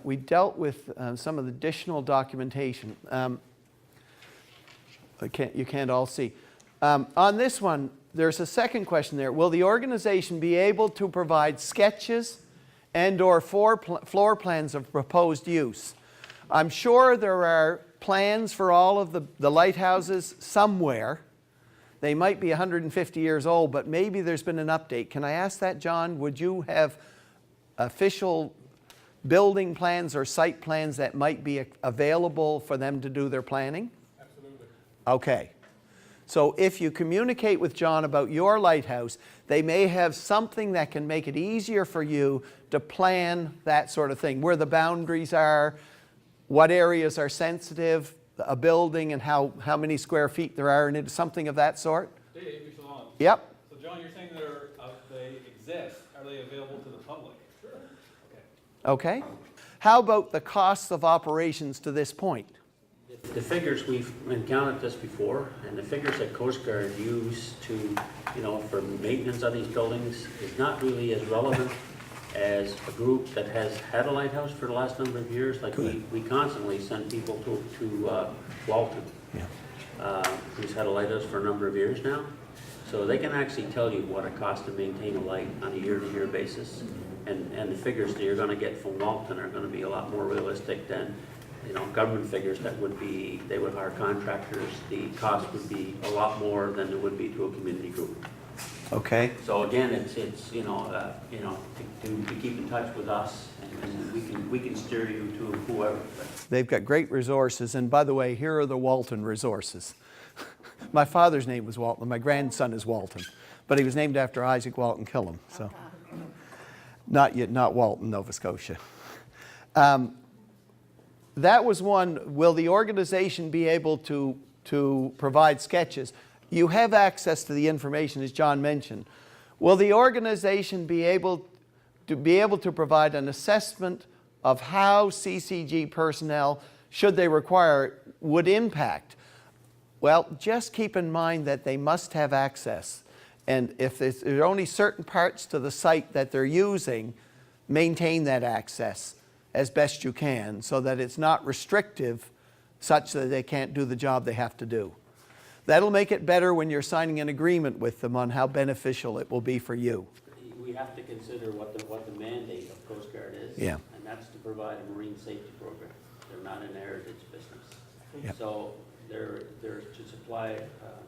We dealt with some of the additional documentation. You can't all see. On this one, there's a second question there. Will the organization be able to provide sketches and/or floor plans of proposed use? I'm sure there are plans for all of the lighthouses somewhere. They might be 150 years old, but maybe there's been an update. Can I ask that, John? Would you have official building plans or site plans that might be available for them to do their planning? Absolutely. Okay. So if you communicate with John about your lighthouse, they may have something that can make it easier for you to plan that sort of thing, where the boundaries are, what areas are sensitive, a building and how many square feet there are in it, something of that sort? Dave, Shalom. Yep. So John, you're saying they exist. Are they available to the public? Sure. Okay. Okay. How about the costs of operations to this point? The figures, we've encountered this before, and the figures that Coast Guard use to, for maintenance on these buildings is not really as relevant as a group that has had a lighthouse for the last number of years. Like we constantly send people to Walton, who's had a lighthouse for a number of years now. So they can actually tell you what it costs to maintain a light on a year-to-year basis. And the figures that you're going to get from Walton are going to be a lot more realistic than government figures that would be, they would hire contractors. The cost would be a lot more than it would be to a community group. Okay. So again, it's to keep in touch with us, and we can steer you to whoever. They've got great resources, and by the way, here are the Walton resources. My father's name was Walton. My grandson is Walton, but he was named after Isaac Walton Killam. So, not Walton, Nova Scotia. That was one. Will the organization be able to provide sketches? You have access to the information, as John mentioned. Will the organization be able to provide an assessment of how CCG personnel, should they require it, would impact? Well, just keep in mind that they must have access. And if there are only certain parts to the site that they're using, maintain that access as best you can so that it's not restrictive such that they can't do the job they have to do. That'll make it better when you're signing an agreement with them on how beneficial it will be for you. We have to consider what the mandate of Coast Guard is, and that's to provide a marine safety program. They're not an heritage business. Yep. So they're to supply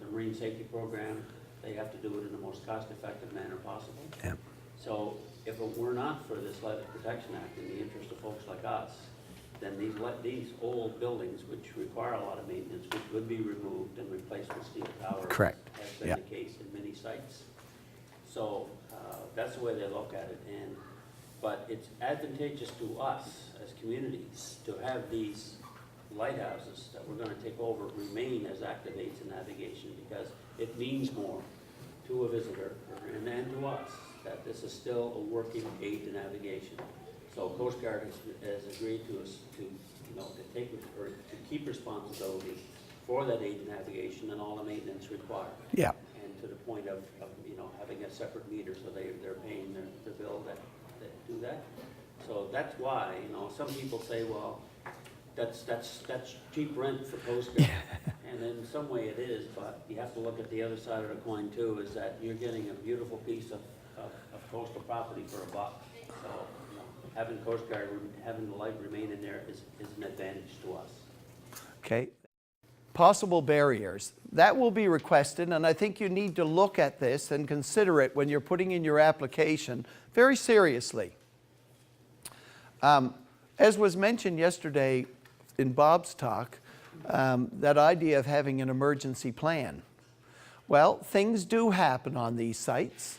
the marine safety program. They have to do it in the most cost-effective manner possible. Yep. So if it were not for this Lighthouse Protection Act in the interest of folks like us, then these old buildings, which require a lot of maintenance, which would be removed and replaced with steel towers. Correct. Has been the case in many sites. So that's the way they look at it. But it's advantageous to us as communities to have these lighthouses that we're going to take over remain as active aids in navigation, because it means more to a visitor and to us that this is still a working aid to navigation. So Coast Guard has agreed to us to keep responsibility for that aid to navigation and all the maintenance required. Yeah. And to the point of having a separate meter, so they're paying their bill that do that. So that's why some people say, well, that's cheap rent for Coast Guard, and in some way it is. But you have to look at the other side of the coin too. Is that you're getting a beautiful piece of coastal property for $1. So having Coast Guard, having the light remain in there is an advantage to us. Okay. Possible barriers. That will be requested, and I think you need to look at this and consider it when you're putting in your application very seriously. As was mentioned yesterday in Bob's talk, that idea of having an emergency plan. Well, things do happen on these sites.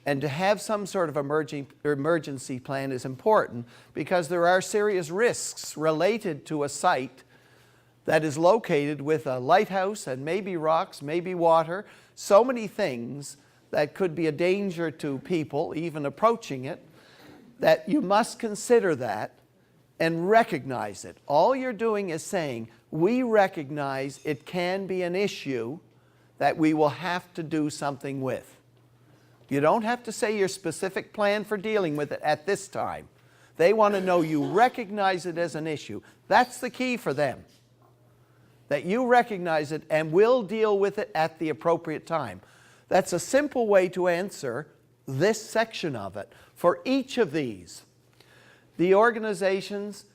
And to have some sort of emergency plan is important because there are serious risks related to a site that is located with a lighthouse and maybe rocks, maybe water, so many things that could be a danger to people even approaching it, that you must consider that and recognize it. All you're doing is saying, we recognize it can be an issue that we will have to do something with. You don't have to say your specific plan for dealing with it at this time. They want to know you recognize it as an issue. That's the key for them. That you recognize it and will deal with it at the appropriate time. That's a simple way to answer this section of it. For each of these, the organizations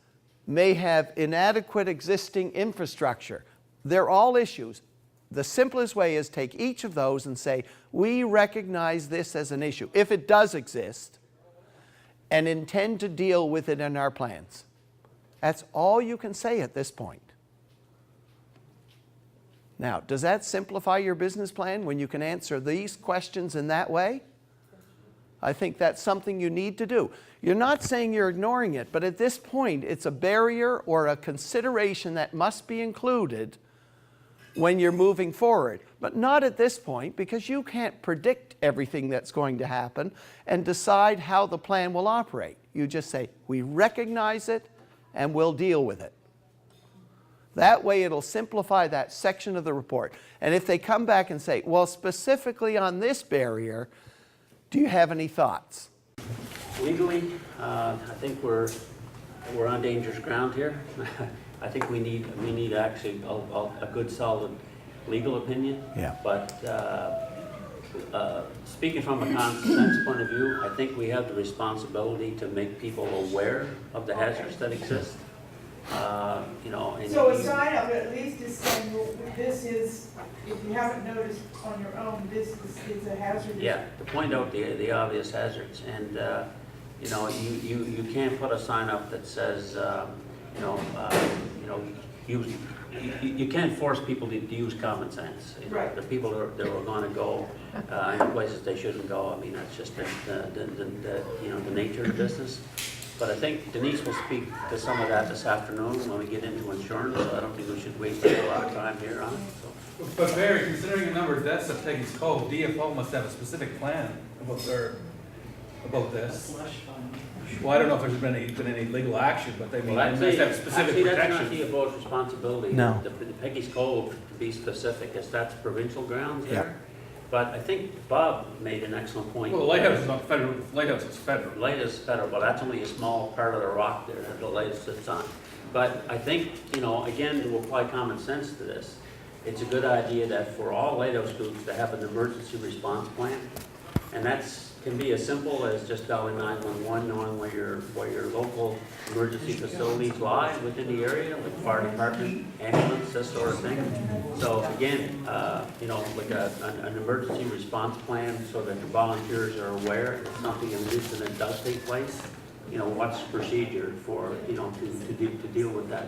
may have inadequate existing infrastructure. They're all issues. The simplest way is take each of those and say, we recognize this as an issue, if it does exist, and intend to deal with it in our plans. That's all you can say at this point. Now, does that simplify your business plan when you can answer these questions in that way? I think that's something you need to do. You're not saying you're ignoring it, but at this point, it's a barrier or a consideration that must be included when you're moving forward. But not at this point, because you can't predict everything that's going to happen and decide how the plan will operate. You just say, we recognize it and we'll deal with it. That way it'll simplify that section of the report. And if they come back and say, well, specifically on this barrier, do you have any thoughts? Legally, I think we're on dangerous ground here. I think we need actually a good solid legal opinion. Yeah. But speaking from a common sense point of view, I think we have the responsibility to make people aware of the hazards that exist. You know, and So a sign up at least is saying, well, this is, if you haven't noticed on your own, this is a hazard. yeah, to point out the obvious hazards, and you know, you can't put a sign up that says, you know, you can't force people to use common sense. You know, Right. the people that are going to go in places they shouldn't go. I mean, that's just the you know, the nature of the business. But I think Denise will speak to some of that this afternoon when we get into insurance, so I don't think we should waste a lot of time here on it. So. But Barry, considering the numbers, that's a Peggy's Cove. DFO must have a specific plan about this. Well, I don't know if there's been any legal action, but they must have specific actually, that's protection. not DFO's responsibility. No. The Peggy's Cove, to be specific, is that's provincial grounds there. Yeah. But I think Bob made an excellent point. Well, the Lighthouse is not federal. Lighthouse is federal. Lighthouse is federal, but that's only a small part of the rock there that the Lighthouse sits on. But I think, you know, again, to apply common sense to this, it's a good idea that for all Lighthouse groups to have an emergency response plan. And that's can be as simple as just dialing 911, knowing where your local emergency facilities lie within the area, like fire department, ambulance, this sort of thing. So again, you know, like an emergency response plan so that the volunteers are aware if something, an incident does take place. You know, what's the procedure for, you know, to deal with that.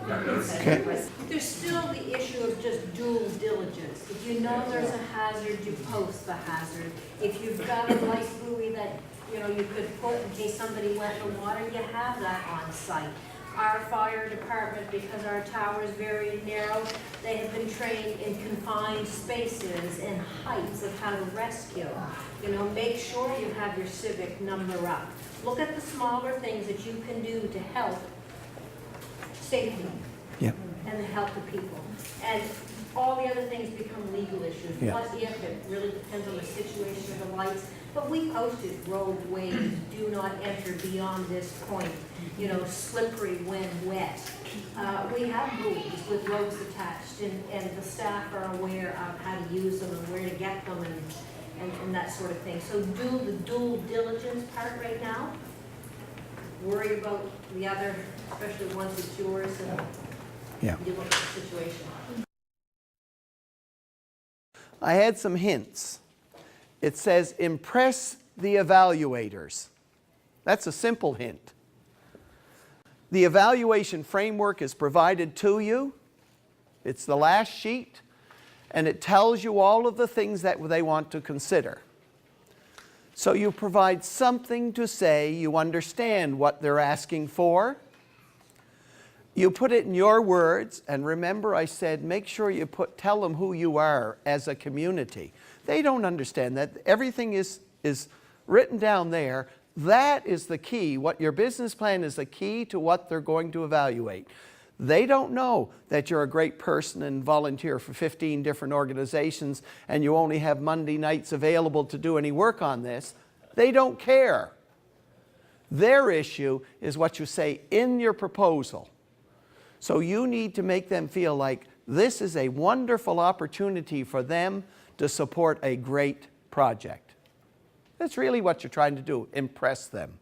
Okay. There's still the issue of just due diligence. If you know there's a hazard, you post the hazard. If you've got a life buoy that, you know, you could put in case somebody went in the water, you have that on site. Our fire department, because our tower is very narrow, they have been trained in confined spaces and heights of how to rescue. You know, make sure you have your civic number up. Look at the smaller things that you can do to help safety. Yep. And to help the people. And all the other things become legal issues. Yeah. What if, it really depends on the situation of the lights. But we posted roadways, do not enter beyond this point. You know, slippery when wet. We have buoys with ropes attached, and the staff are aware of how to use them and where to get them and that sort of thing. So do the due diligence part right now. Worry about the other, especially once it's yours and Yeah. you look at the situation. I had some hints. It says, impress the evaluators. That's a simple hint. The evaluation framework is provided to you. It's the last sheet, and it tells you all of the things that they want to consider. So you provide something to say, you understand what they're asking for. You put it in your words, and remember I said make sure you tell them who you are as a community. They don't understand that. Everything is written down there. That is the key. What your business plan is the key to what they're going to evaluate. They don't know that you're a great person and volunteer for 15 different organizations and you only have Monday nights available to do any work on this. They don't care. Their issue is what you say in your proposal. So you need to make them feel like this is a wonderful opportunity for them to support a great project. That's really what you're trying to do, impress them.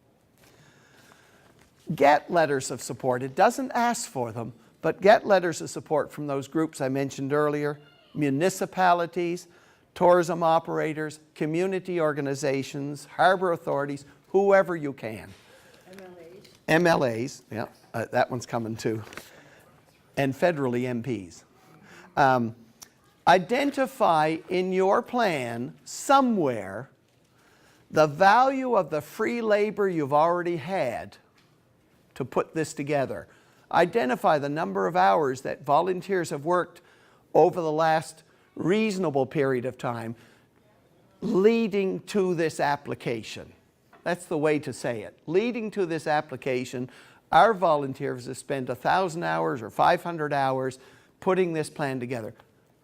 Get letters of support. It doesn't ask for them, but get letters of support from those groups I mentioned earlier, municipalities, tourism operators, community organizations, harbor authorities, whoever you can. MLAs, yeah, that one's coming too. And federally MPs. Identify in your plan somewhere the value of the free labor you've already had to put this together. Identify the number of hours that volunteers have worked over the last reasonable period of time leading to this application. That's the way to say it. Leading to this application, our volunteers have spent 1,000 hours or 500 hours putting this plan together.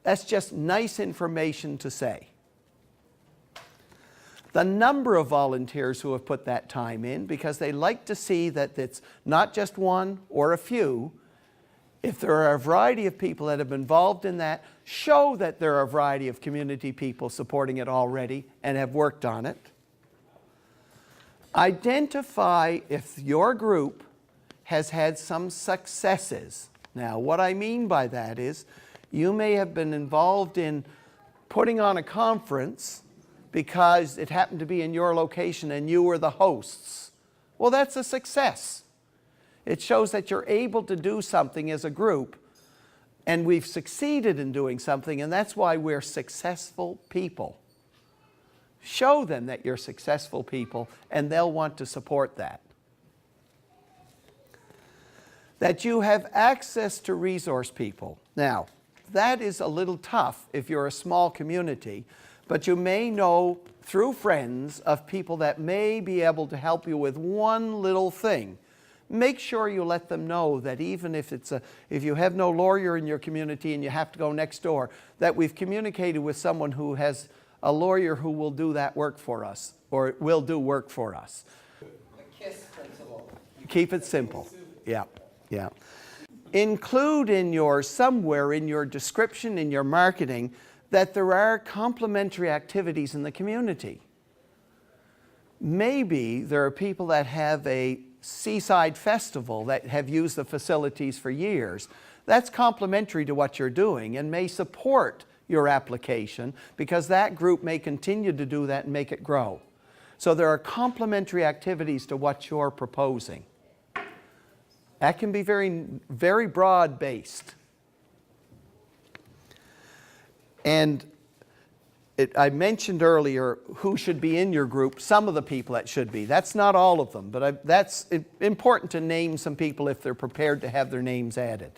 That's just nice information to say. The number of volunteers who have put that time in, because they like to see that it's not just one or a few. If there are a variety of people that have been involved in that, show that there are a variety of community people supporting it already and have worked on it. Identify if your group has had some successes. Now, what I mean by that is you may have been involved in putting on a conference because it happened to be in your location and you were the hosts. Well, that's a success. It shows that you're able to do something as a group, and we've succeeded in doing something, and that's why we're successful people. Show them that you're successful people, and they'll want to support that. That you have access to resource people. Now, that is a little tough if you're a small community, but you may know through friends of people that may be able to help you with one little thing. Make sure you let them know that even if you have no lawyer in your community and you have to go next door, that we've communicated with someone who has a lawyer who will do that work for us, or will do work for us. A KISS principle. Keep it simple. Yeah, yeah. Include somewhere in your description, in your marketing, that there are complementary activities in the community. Maybe there are people that have a seaside festival that have used the facilities for years. That's complementary to what you're doing and may support your application because that group may continue to do that and make it grow. So there are complementary activities to what you're proposing. That can be very, very broad-based. And I mentioned earlier who should be in your group, some of the people that should be. That's not all of them, but that's important to name some people if they're prepared to have their names added.